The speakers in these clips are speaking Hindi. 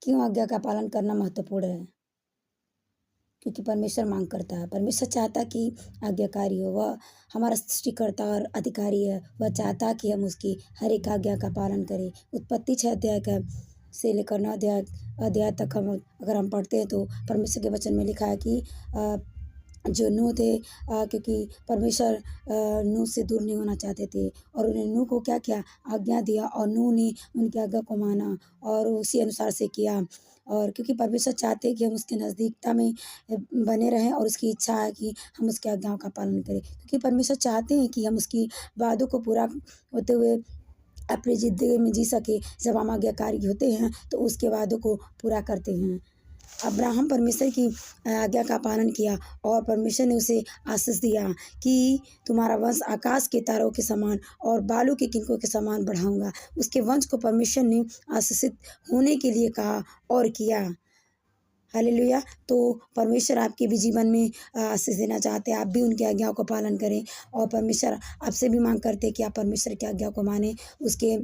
क्यों आज्ञा का पालन करना महत्वपूर्ण है? क्योंकि परमेश्वर मांग करता है। परमेश्वर चाहता कि आज्ञाकारी हो। वह हमारा सृष्टिकर्ता और अधिकारी है। वह चाहता कि हम उसकी हर एक आज्ञा का पालन करें। उत्पत्ति 6 अध्याय का से लेकर 9 अध्याय तक हम अगर हम पढ़ते हैं तो परमेश्वर के वचन में लिखा है कि जो नूह थे, क्योंकि परमेश्वर नूह से दूर नहीं होना चाहते थे और उन्होंने नूह को क्या किया, आज्ञा दिया और नूह ने उनकी आज्ञा को माना और उसी अनुसार से किया। और क्योंकि परमेश्वर चाहते हैं कि हम उसके नज़दीकता में बने रहें और उसकी इच्छा है कि हम उसकी आज्ञाओं का पालन करें, क्योंकि परमेश्वर चाहते हैं कि हम उसकी वादों को पूरा होते हुए अपनी ज़िंदगी में जी सके। जब हम आज्ञाकारी होते हैं तो उसके वादों को पूरा करते हैं। अब्राहम परमेश्वर की आज्ञा का पालन किया और परमेश्वर ने उसे आशीष दिया कि तुम्हारा वंश आकाश के तारों के समान और बालू के किनकों के समान बढ़ाऊंगा। उसके वंश को परमेश्वर ने आशीषित होने के लिए कहा और किया। हालेलुया। तो परमेश्वर आपके भी जीवन में आशीष देना चाहते हैं। आप भी उनकी आज्ञाओं को पालन करें और परमेश्वर आपसे भी मांग करते हैं कि आप परमेश्वर की आज्ञा को मानें, उसके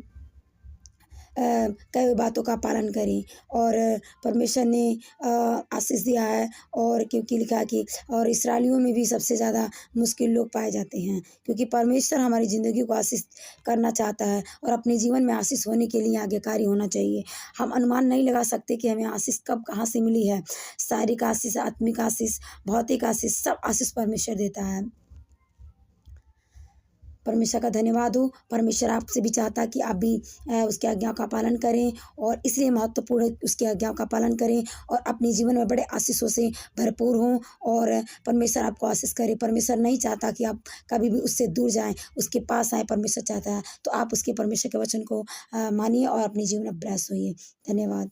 कई बातों का पालन करें। और परमेश्वर ने आशीष दिया है और क्योंकि लिखा है कि और इस्राएलियों में भी सबसे ज़्यादा मुश्किल लोग पाए जाते हैं, क्योंकि परमेश्वर हमारी ज़िंदगी को आशीष करना चाहता है और अपने जीवन में आशीष होने के लिए आज्ञाकारी होना चाहिए। हम अनुमान नहीं लगा सकते कि हमें आशीष कब कहाँ से मिली है। शारीरिक आशीष, आत्मिक आशीष, भौतिक आशीष, सब आशीष परमेश्वर देता है। परमेश्वर का धन्यवाद हो। परमेश्वर आपसे भी चाहता कि आप भी उसकी आज्ञाओं का पालन करें और इसलिए महत्वपूर्ण है उसकी आज्ञाओं का पालन करें और अपने जीवन में बड़े आशीषों से भरपूर हों और परमेश्वर आपको आशीष करे। परमेश्वर नहीं चाहता कि आप कभी भी उससे दूर जाएं, उसके पास आएँ। परमेश्वर चाहता है तो आप उसके परमेश्वर के वचन को मानिए और अपने जीवन में अभ्यास होइए। धन्यवाद।